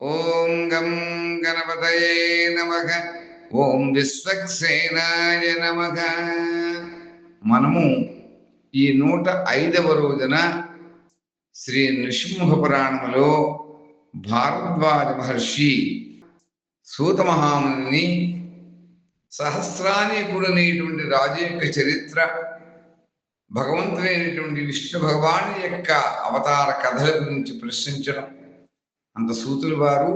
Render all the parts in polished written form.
ఓం గం గణపతయే నమః. ఓం విశ్వక్సేనాయ నమః. మనము ఈ 105వ రోజున శ్రీ నృసింహ పురాణములో భారద్వాజ మహర్షి సూత మహాముని సహస్రానీకుడనేటువంటి రాజు యొక్క చరిత్ర, భగవంతుడైనటువంటి విష్ణు భగవాను యొక్క అవతార కథల గురించి ప్రశ్నించడం. అంత సూతులు వారు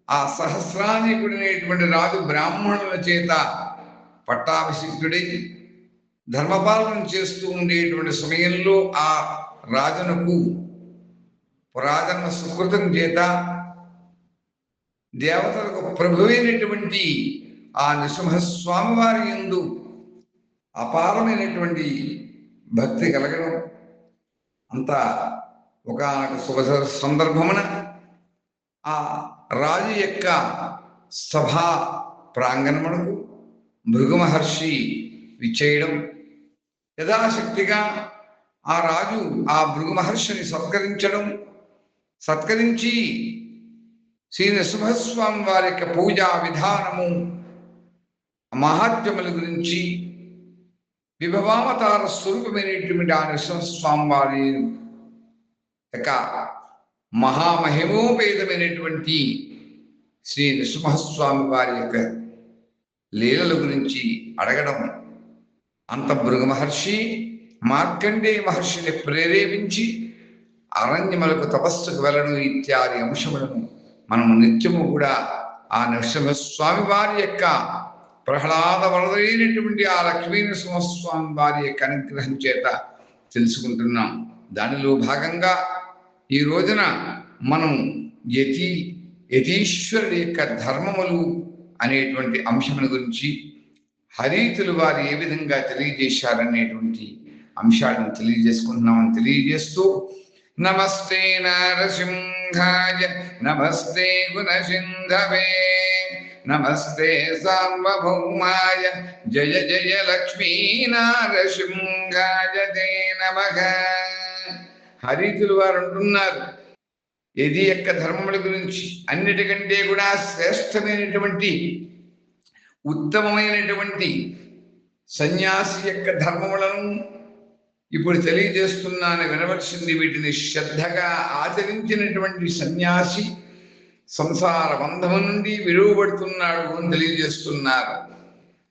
ఆ సహస్రానీకుడైనటువంటి రాజు బ్రాహ్మణుల చేత పట్టాభిషిక్తుడై ధర్మపాలన చేస్తూ ఉండేటువంటి సమయంలో ఆ రాజునకు పురాతన సుకృతం చేత దేవతలకు ప్రభువైనటువంటి ఆ నృసింహస్వామి వారి యందు అపారమైనటువంటి భక్తి కలగడం. అంత ఒకానొక శుభ సందర్భమున ఆ రాజు యొక్క సభా ప్రాంగణమునకు భృగు మహర్షి విచ్చేయడం. యథాశక్తిగా ఆ రాజు ఆ భృగు మహర్షిని సత్కరించి శ్రీ నృసింహస్వామి వారి యొక్క పూజా విధానము, మహాత్మ్యముల గురించి, విభవావతార స్వరూపమైనటువంటి ఆ నృసింహస్వామి వారి యొక్క మహామహిమోపేతమైనటువంటి శ్రీ నృసింహస్వామి వారి యొక్క లీలల గురించి అడగడం. అంత భృగు మహర్షి మార్కండేయ మహర్షిని ప్రేరేపించి అరణ్యములకు తపస్సుకు వెళ్ళడం ఇత్యాది అంశములను మనము నిత్యము కూడా ఆ నృసింహస్వామి వారి యొక్క ప్రహ్లాద వరదైనటువంటి ఆ లక్ష్మీ నృసింహస్వామి వారి యొక్క అనుగ్రహం చేత తెలుసుకుంటున్నాం. దానిలో భాగంగా ఈ రోజున మనం యతీశ్వరుడి యొక్క ధర్మములు అనేటువంటి అంశముల గురించి, హరీతులు వారు ఏ విధంగా తెలియజేశారనేటువంటి అంశాలను తెలియజేసుకుంటున్నామని తెలియజేస్తూ, నమస్తే నరసింహాయ నమస్తే గుణసింధవే నమస్తే సార్వభౌమాయ జయ జయ లక్ష్మీ నరసింహాయ తే నమః. హరీతులు వారు అంటున్నారు, ఇది యొక్క ధర్మముల గురించి అన్నిటికంటే కూడా శ్రేష్టమైనటువంటి ఉత్తమమైనటువంటి సన్యాసి యొక్క ధర్మములను ఇప్పుడు తెలియజేస్తున్నాను, వినవలసింది. వీటిని శ్రద్ధగా ఆచరించినటువంటి సన్యాసి సంసార బంధము నుండి విడువబడుతున్నాడు అని తెలియజేస్తున్నారు.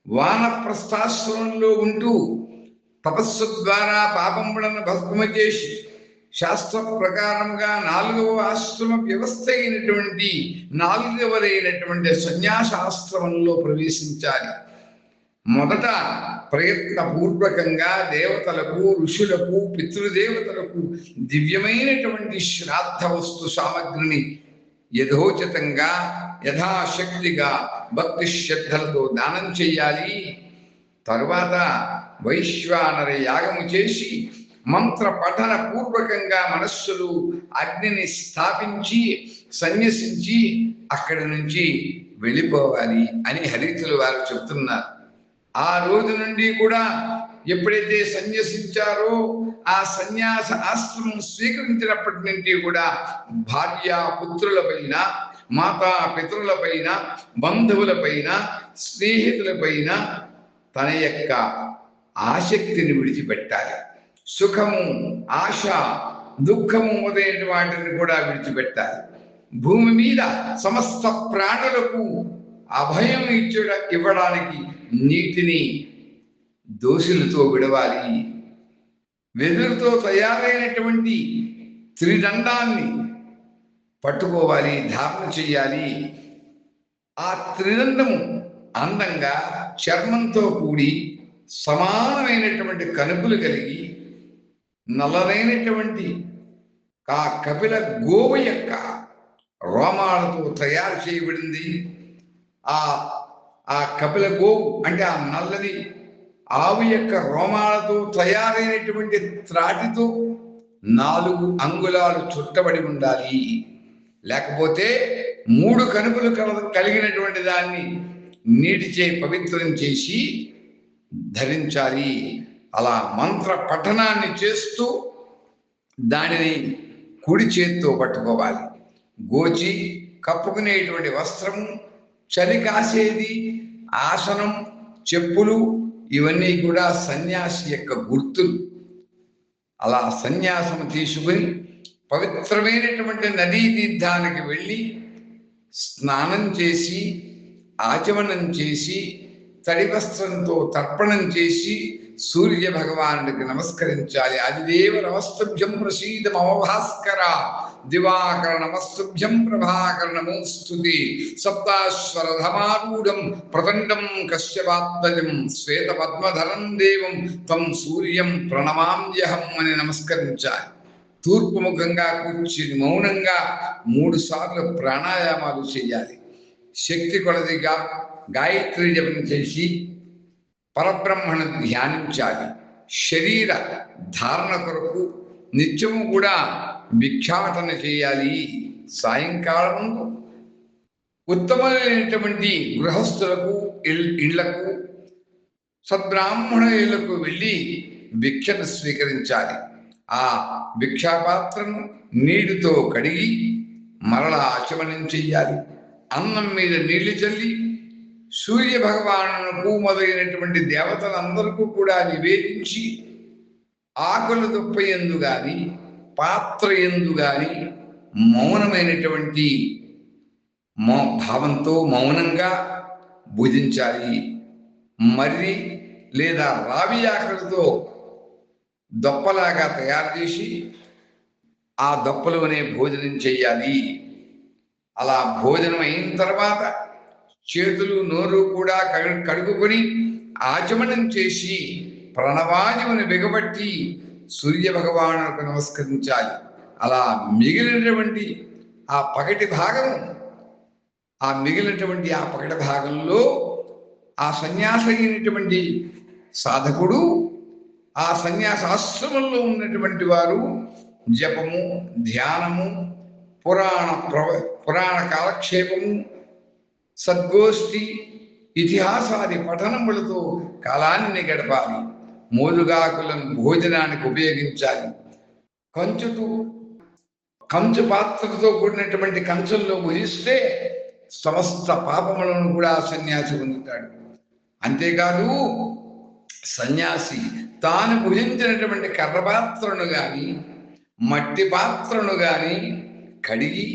వానప్రస్థాశ్రమంలో ఉంటూ తపస్సు ద్వారా పాపములను భస్మము చేసి శాస్త్ర ప్రకారంగా 4వ ఆశ్రమ వ్యవస్థ అయినటువంటి 4వదైనటువంటి సన్యాసాశ్రమంలో ప్రవేశించాలి. మొదట ప్రయత్నపూర్వకంగా దేవతలకు, ఋషులకు, పితృదేవతలకు దివ్యమైనటువంటి శ్రాద్ధ వస్తు సామగ్రిని యథోచితంగా యథాశక్తిగా భక్తి శ్రద్ధలతో దానం చెయ్యాలి. తరువాత వైశ్వానర యాగము చేసి మంత్ర పఠన పూర్వకంగా మనస్సులు అగ్నిని స్థాపించి సన్యసించి అక్కడి నుంచి వెళ్ళిపోవాలి అని హరీతులు వారు చెప్తున్నారు. ఆ రోజు నుండి కూడా ఎప్పుడైతే సన్యసించారో ఆ సన్యాస ఆశ్రమం స్వీకరించినప్పటి నుండి కూడా భార్య పుత్రులపైన, మాతా పితరులపైన, బంధువులపైన, స్నేహితులపైన తన యొక్క ఆసక్తిని విడిచిపెట్టాలి. సుఖము, ఆశ, దుఃఖము మొదలైన వాటిని కూడా విడిచిపెట్టాలి. భూమి మీద సమస్త ప్రాణులకు అభయం ఇవ్వడానికి నీటిని దోషులతో విడవాలి. వెదురుతో తయారైనటువంటి త్రిదండాన్ని పట్టుకోవాలి, ధారణ చెయ్యాలి. ఆ త్రిదండము అందంగా చర్మంతో కూడి సమానమైనటువంటి కనుపులు కలిగి నల్లనైనటువంటి ఆ కపిల గోవు యొక్క రోమాలతో తయారు చేయబడింది. ఆ కపిల గోవు అంటే ఆ నల్లని ఆవు యొక్క రోమాలతో తయారైనటువంటి త్రాటితో 4 అంగుళాలు చుట్టబడి ఉండాలి. లేకపోతే 3 కనుపులు కలిగినటువంటి దాన్ని నీటిచే పవిత్రం చేసి ధరించాలి. అలా మంత్ర పఠనాన్ని చేస్తూ దానిని కుడి చేత్తో పట్టుకోవాలి. గోచి, కప్పుకునేటువంటి వస్త్రము, చలి కాసేది ఆసనం, చెప్పులు, ఇవన్నీ కూడా సన్యాసి యొక్క గుర్తులు. అలా సన్యాసం తీసుకుని పవిత్రమైనటువంటి నదీ తీర్థానికి వెళ్ళి స్నానం చేసి, ఆచమనం చేసి, తడి వస్త్రంతో తర్పణం చేసి సూర్య భగవానుడికి నమస్కరించాలి. అదిదేవ నమస్తుభ్యం ప్రసీద మమ భాస్కర, దివాకర నమస్తుభ్యం ప్రభాకర నమోస్తుతే, సప్తాశ్వరధమారూఢం ప్రచండం కశ్యపాత్మజం శ్వేత పద్మధరం దేవం తం సూర్యం ప్రణమామ్యహం అని నమస్కరించాలి. తూర్పు ముఖంగా కూర్చుని మౌనంగా 3 సార్లు ప్రాణాయామాలు చేయాలి. శక్తి కొలదిగా గాయత్రి జపం చేసి పరబ్రహ్మను ధ్యానించాలి. శరీర ధారణ కొరకు నిత్యము కూడా భిక్షాటన చేయాలి. సాయంకాలం ఉత్తమమైనటువంటి గృహస్థులకు ఇళ్లకు సద్బ్రాహ్మణులకు వెళ్ళి భిక్షను స్వీకరించాలి. ఆ భిక్షాపాత్రను నీటితో కడిగి మరలా ఆచమనం చెయ్యాలి. అన్నం మీద నీళ్లు చల్లి సూర్య భగవానుకు మొదలైనటువంటి దేవతలందరికీ కూడా నివేదించి ఆకుల దుప్ప ఎందు గాని పాత్ర ఎందు గాని మౌనమైనటువంటి భావంతో మౌనంగా భుజించాలి. మర్రి లేదా రావి ఆకులతో దొప్పలాగా తయారు చేసి ఆ దొప్పలోనే భోజనం చెయ్యాలి. అలా భోజనం అయిన తర్వాత చేతులు నోరు కూడా కడుగుకొని ఆచమనం చేసి ప్రణవాయువుని బిగబట్టి సూర్య భగవానులకు నమస్కరించాలి. అలా మిగిలినటువంటి ఆ పగటి భాగంలో ఆ సన్యాసి అయినటువంటి సాధకుడు, ఆ సన్యాసాశ్రమంలో ఉన్నటువంటి వారు జపము, ధ్యానము, పురాణ కాలక్షేపము, సద్గోష్ఠి, ఇతిహాసాది పఠనములతో కాలాన్ని గడపాలి. మోదుగాకులను భోజనానికి ఉపయోగించాలి. కంచు పాత్రతో కూడినటువంటి కంచంలో భుజిస్తే సమస్త పాపములను కూడా సన్యాసి పొందుతాడు. అంతేకాదు సన్యాసి తాను భుజించినటువంటి కర్రపాత్రను గాని మట్టి పాత్రను గాని కడిగి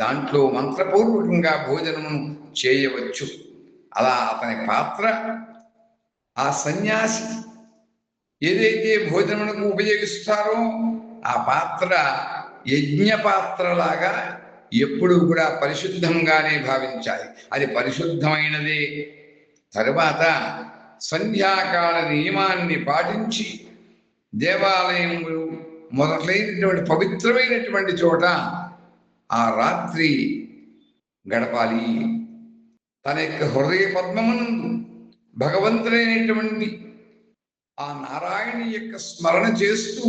దాంట్లో మంత్రపూర్వకంగా భోజనము చేయవచ్చు. అలా అతని పాత్ర, ఆ సన్యాసి ఏదైతే భోజనమునకు ఉపయోగిస్తారో ఆ పాత్ర యజ్ఞ పాత్రలాగా ఎప్పుడు కూడా పరిశుద్ధంగానే భావించాలి. అది పరిశుద్ధమైనదే. తరువాత సంధ్యాకాల నియమాన్ని పాటించి దేవాలయములు మొదలైనటువంటి పవిత్రమైనటువంటి చోట ఆ రాత్రి గడపాలి. తన యొక్క హృదయ పద్మమునందు భగవంతుడైనటువంటి ఆ నారాయణి యొక్క స్మరణ చేస్తూ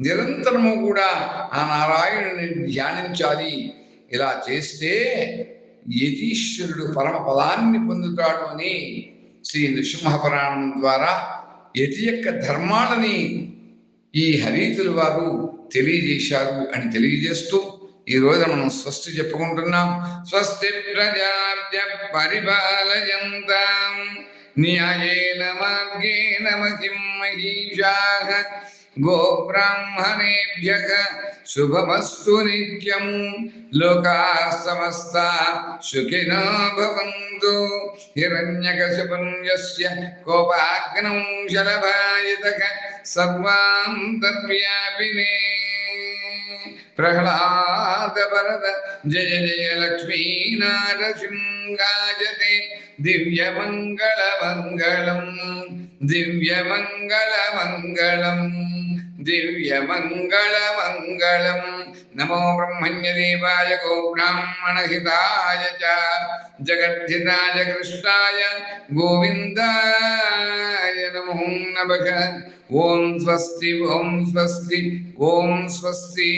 నిరంతరము కూడా ఆ నారాయణుని ధ్యానించాలి. ఇలా చేస్తే యతీశ్వరుడు పరమ పదాన్ని పొందుతాడు అని శ్రీ నృసింహ పురాణం ద్వారా యతి యొక్క ధర్మాలని ఈ హరీతుల వారు తెలియజేశారు అని తెలియజేస్తూ ఈ రోజు మనం స్వస్తి చెప్పుకుంటున్నాం. స్వస్తి ప్రజాభ్య పరిపాలయంతాం న్యాయేన మార్గేణ మహిం మహీషాః గోబ్రాహ్మణేభ్యః శుభమస్తు నిత్యం. లోకాః సమస్తాః సుఖినో భవంతు. హిరణ్యకశిపం యస్య కోపాగ్నౌ శలభాయతః సర్వాంతర్వ్యాపినే ప్రహ్లాద వరద జయ జయ లక్ష్మీ నారసింహాయతే. దివ్యమంగళమంగళం దివ్యమంగళమంగళం దివ్యమంగళమంగళం. నమో బ్రహ్మణ్యదేవాయ గోబ్రాహ్మణహితాయ చ జగద్ధితాయ కృష్ణాయ గోవిందాయ నమో నమః. ఓం స్వస్తి ఓం స్వస్తి ఓం స్వస్తి.